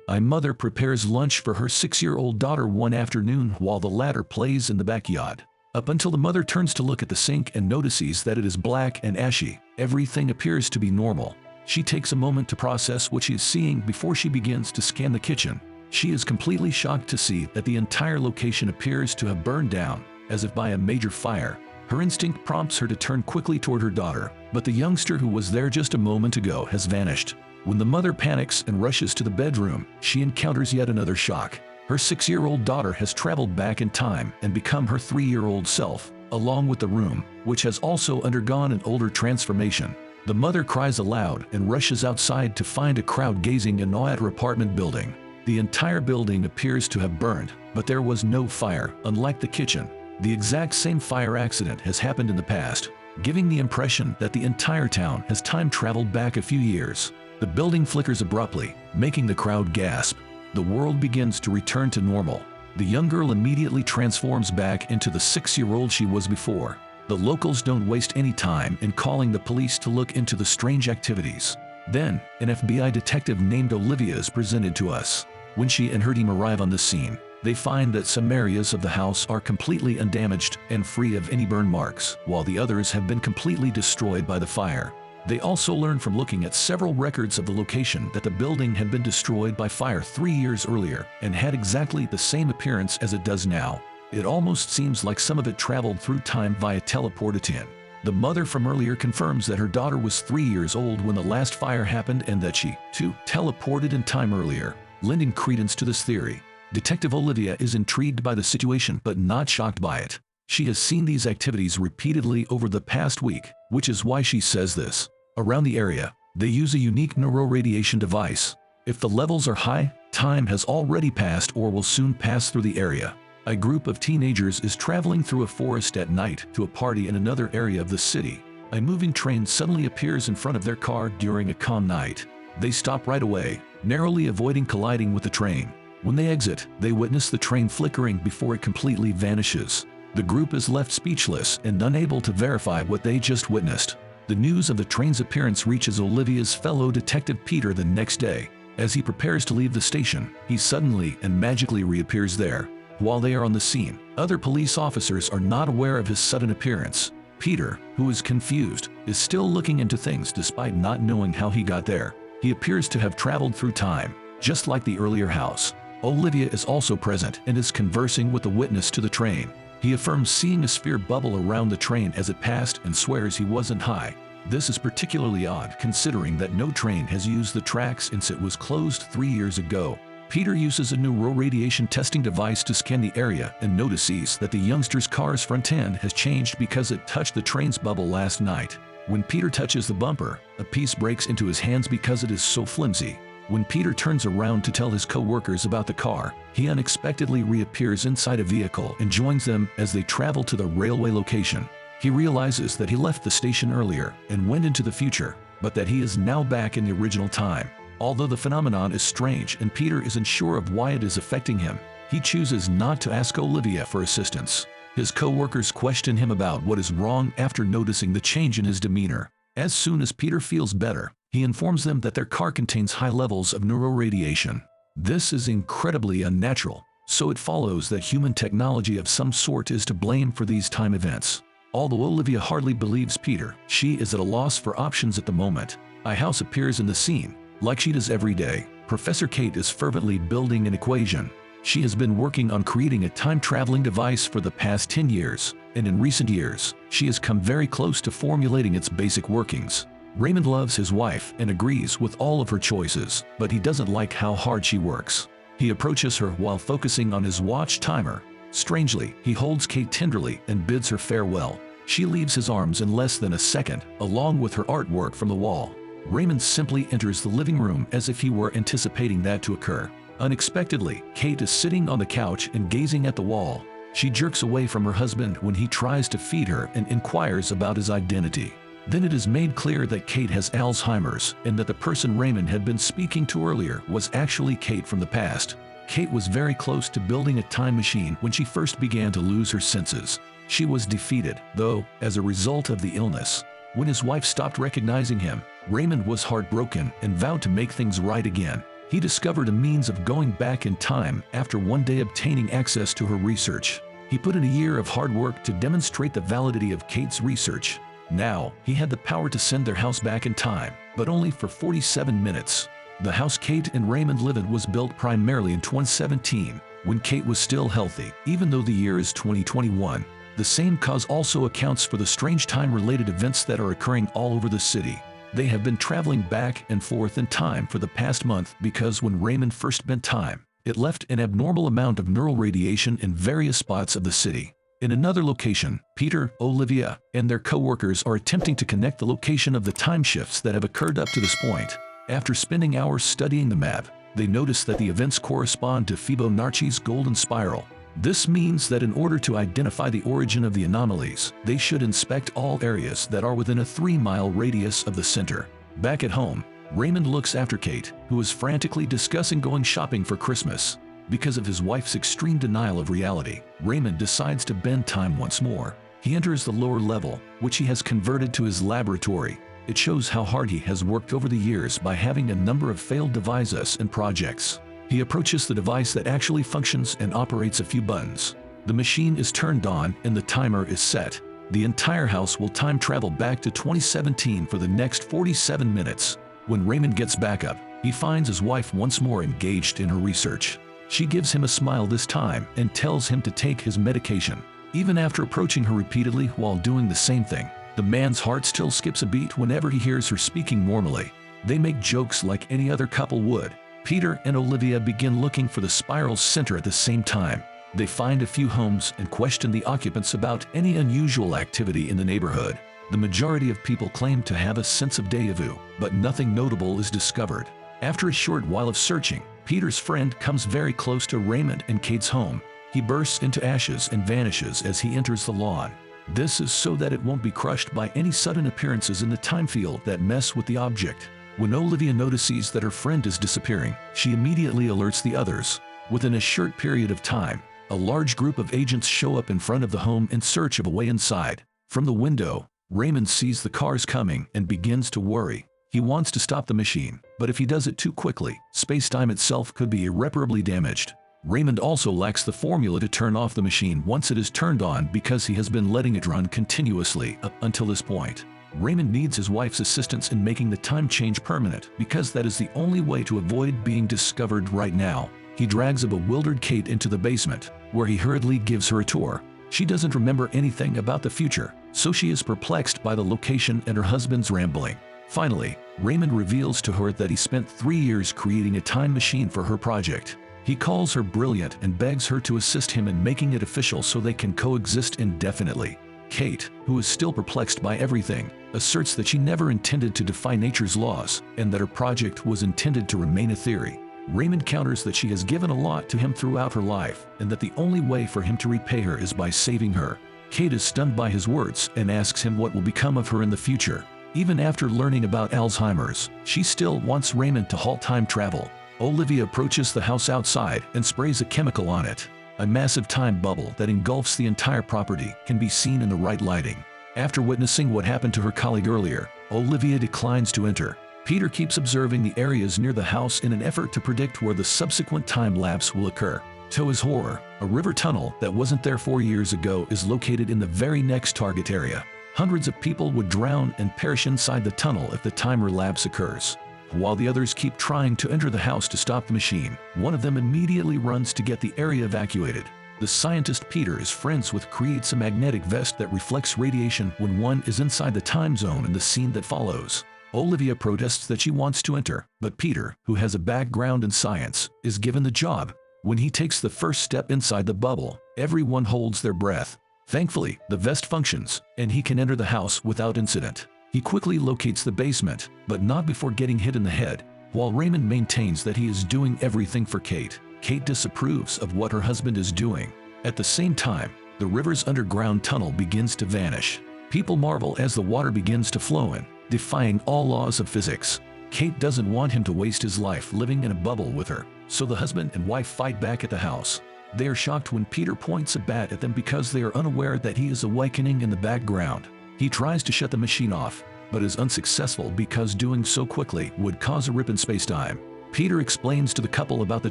A mother prepares lunch for her 6-year-old daughter one afternoon while the latter plays in the backyard. Up until the mother turns to look at the sink and notices that it is black and ashy, everything appears to be normal. She takes a moment to process what she is seeing before she begins to scan the kitchen. She is completely shocked to see that the entire location appears to have burned down, as if by a major fire. Her instinct prompts her to turn quickly toward her daughter, but the youngster who was there just a moment ago has vanished. When the mother panics and rushes to the bedroom, she encounters yet another shock. Her 6-year-old daughter has traveled back in time and become her 3-year-old self, along with the room, which has also undergone an older transformation. The mother cries aloud and rushes outside to find a crowd gazing in awe at her apartment building. The entire building appears to have burned, but there was no fire, unlike the kitchen. The exact same fire accident has happened in the past, giving the impression that the entire town has time traveled back a few years. The building flickers abruptly, making the crowd gasp. The world begins to return to normal. The young girl immediately transforms back into the 6-year-old she was before. The locals don't waste any time in calling the police to look into the strange activities. Then, an FBI detective named Olivia is presented to us. When she and her team arrive on the scene, they find that some areas of the house are completely undamaged and free of any burn marks, while the others have been completely destroyed by the fire. They also learn from looking at several records of the location that the building had been destroyed by fire 3 years earlier and had exactly the same appearance as it does now. It almost seems like some of it traveled through time via teleportation. The mother from earlier confirms that her daughter was 3 years old when the last fire happened and that she, too, teleported in time earlier, lending credence to this theory. Detective Olivia is intrigued by the situation but not shocked by it. She has seen these activities repeatedly over the past week, which is why she says this. Around the area, they use a unique neuroradiation device. If the levels are high, time has already passed or will soon pass through the area. A group of teenagers is traveling through a forest at night to a party in another area of the city. A moving train suddenly appears in front of their car during a calm night. They stop right away, narrowly avoiding colliding with the train. When they exit, they witness the train flickering before it completely vanishes. The group is left speechless and unable to verify what they just witnessed. The news of the train's appearance reaches Olivia's fellow detective Peter the next day. As he prepares to leave the station, he suddenly and magically reappears there. While they are on the scene, other police officers are not aware of his sudden appearance. Peter, who is confused, is still looking into things despite not knowing how he got there. He appears to have traveled through time, just like the earlier house. Olivia is also present and is conversing with the witness to the train. He affirms seeing a sphere bubble around the train as it passed and swears he wasn't high. This is particularly odd considering that no train has used the tracks since it was closed 3 years ago. Peter uses a neuroradiation testing device to scan the area and notices that the youngster's car's front end has changed because it touched the train's bubble last night. When Peter touches the bumper, a piece breaks into his hands because it is so flimsy. When Peter turns around to tell his co-workers about the car, he unexpectedly reappears inside a vehicle and joins them as they travel to the railway location. He realizes that he left the station earlier and went into the future, but that he is now back in the original time. Although the phenomenon is strange and Peter isn't sure of why it is affecting him, he chooses not to ask Olivia for assistance. His co-workers question him about what is wrong after noticing the change in his demeanor. As soon as Peter feels better, he informs them that their car contains high levels of neuroradiation. This is incredibly unnatural, so it follows that human technology of some sort is to blame for these time events. Although Olivia hardly believes Peter, she is at a loss for options at the moment. A house appears in the scene. Like she does every day, Professor Kate is fervently building an equation. She has been working on creating a time-traveling device for the past 10 years, and in recent years, she has come very close to formulating its basic workings. Raymond loves his wife and agrees with all of her choices, but he doesn't like how hard she works. He approaches her while focusing on his watch timer. Strangely, he holds Kate tenderly and bids her farewell. She leaves his arms in less than a second, along with her artwork from the wall. Raymond simply enters the living room as if he were anticipating that to occur. Unexpectedly, Kate is sitting on the couch and gazing at the wall. She jerks away from her husband when he tries to feed her and inquires about his identity. Then it is made clear that Kate has Alzheimer's and that the person Raymond had been speaking to earlier was actually Kate from the past. Kate was very close to building a time machine when she first began to lose her senses. She was defeated, though, as a result of the illness. When his wife stopped recognizing him, Raymond was heartbroken and vowed to make things right again. He discovered a means of going back in time after one day obtaining access to her research. He put in a year of hard work to demonstrate the validity of Kate's research. Now, he had the power to send their house back in time, but only for 47 minutes. The house Kate and Raymond live in was built primarily in 2017, when Kate was still healthy, even though the year is 2021. The same cause also accounts for the strange time-related events that are occurring all over the city. They have been traveling back and forth in time for the past month because when Raymond first bent time, it left an abnormal amount of neural radiation in various spots of the city. In another location, Peter, Olivia, and their co-workers are attempting to connect the location of the time shifts that have occurred up to this point. After spending hours studying the map, they notice that the events correspond to Fibonacci's golden spiral. This means that in order to identify the origin of the anomalies, they should inspect all areas that are within a 3-mile radius of the center. Back at home, Raymond looks after Kate, who is frantically discussing going shopping for Christmas. Because of his wife's extreme denial of reality, Raymond decides to bend time once more. He enters the lower level, which he has converted to his laboratory. It shows how hard he has worked over the years by having a number of failed devices and projects. He approaches the device that actually functions and operates a few buttons. The machine is turned on and the timer is set. The entire house will time travel back to 2017 for the next 47 minutes. When Raymond gets back up, he finds his wife once more engaged in her research. She gives him a smile this time and tells him to take his medication. Even after approaching her repeatedly while doing the same thing, the man's heart still skips a beat whenever he hears her speaking normally. They make jokes like any other couple would. Peter and Olivia begin looking for the spiral's center at the same time. They find a few homes and question the occupants about any unusual activity in the neighborhood. The majority of people claim to have a sense of déjà vu, but nothing notable is discovered. After a short while of searching, Peter's friend comes very close to Raymond and Kate's home. He bursts into ashes and vanishes as he enters the lawn. This is so that it won't be crushed by any sudden appearances in the time field that mess with the object. When Olivia notices that her friend is disappearing, she immediately alerts the others. Within a short period of time, a large group of agents show up in front of the home in search of a way inside. From the window, Raymond sees the cars coming and begins to worry. He wants to stop the machine, but if he does it too quickly, space-time itself could be irreparably damaged. Raymond also lacks the formula to turn off the machine once it is turned on because he has been letting it run continuously up until this point. Raymond needs his wife's assistance in making the time change permanent because that is the only way to avoid being discovered right now. He drags a bewildered Kate into the basement, where he hurriedly gives her a tour. She doesn't remember anything about the future, so she is perplexed by the location and her husband's rambling. Finally, Raymond reveals to her that he spent 3 years creating a time machine for her project. He calls her brilliant and begs her to assist him in making it official so they can coexist indefinitely. Kate, who is still perplexed by everything, asserts that she never intended to defy nature's laws and that her project was intended to remain a theory. Raymond counters that she has given a lot to him throughout her life and that the only way for him to repay her is by saving her. Kate is stunned by his words and asks him what will become of her in the future. Even after learning about Alzheimer's, she still wants Raymond to halt time travel. Olivia approaches the house outside and sprays a chemical on it. A massive time bubble that engulfs the entire property can be seen in the right lighting. After witnessing what happened to her colleague earlier, Olivia declines to enter. Peter keeps observing the areas near the house in an effort to predict where the subsequent time lapse will occur. To his horror, a river tunnel that wasn't there 4 years ago is located in the very next target area. Hundreds of people would drown and perish inside the tunnel if the time relapse occurs. While the others keep trying to enter the house to stop the machine, one of them immediately runs to get the area evacuated. The scientist Peter is friends with creates a magnetic vest that reflects radiation when one is inside the time zone in the scene that follows. Olivia protests that she wants to enter, but Peter, who has a background in science, is given the job. When he takes the first step inside the bubble, everyone holds their breath. Thankfully, the vest functions, and he can enter the house without incident. He quickly locates the basement, but not before getting hit in the head. While Raymond maintains that he is doing everything for Kate, Kate disapproves of what her husband is doing. At the same time, the river's underground tunnel begins to vanish. People marvel as the water begins to flow in, defying all laws of physics. Kate doesn't want him to waste his life living in a bubble with her, so the husband and wife fight back at the house. They are shocked when Peter points a bat at them because they are unaware that he is awakening in the background. He tries to shut the machine off, but is unsuccessful because doing so quickly would cause a rip in space-time. Peter explains to the couple about the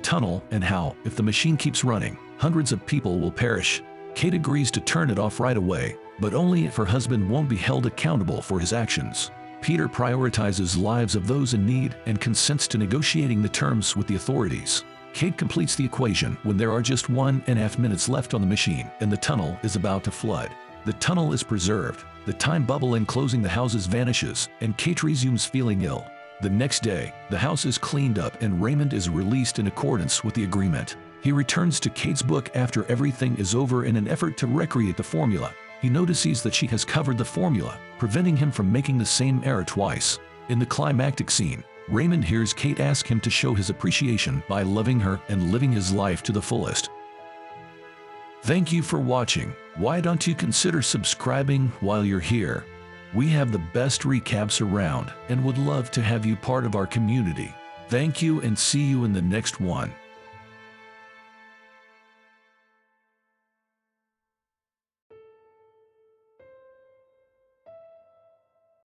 tunnel and how, if the machine keeps running, hundreds of people will perish. Kate agrees to turn it off right away, but only if her husband won't be held accountable for his actions. Peter prioritizes lives of those in need and consents to negotiating the terms with the authorities. Kate completes the equation when there are just 1.5 minutes left on the machine and the tunnel is about to flood. The tunnel is preserved, the time bubble enclosing the houses vanishes, and Kate resumes feeling ill. The next day, the house is cleaned up and Raymond is released in accordance with the agreement. He returns to Kate's book after everything is over in an effort to recreate the formula. He notices that she has covered the formula, preventing him from making the same error twice. In the climactic scene, Raymond hears Kate ask him to show his appreciation by loving her and living his life to the fullest. Thank you for watching. Why don't you consider subscribing while you're here? We have the best recaps around and would love to have you part of our community. Thank you and see you in the next one.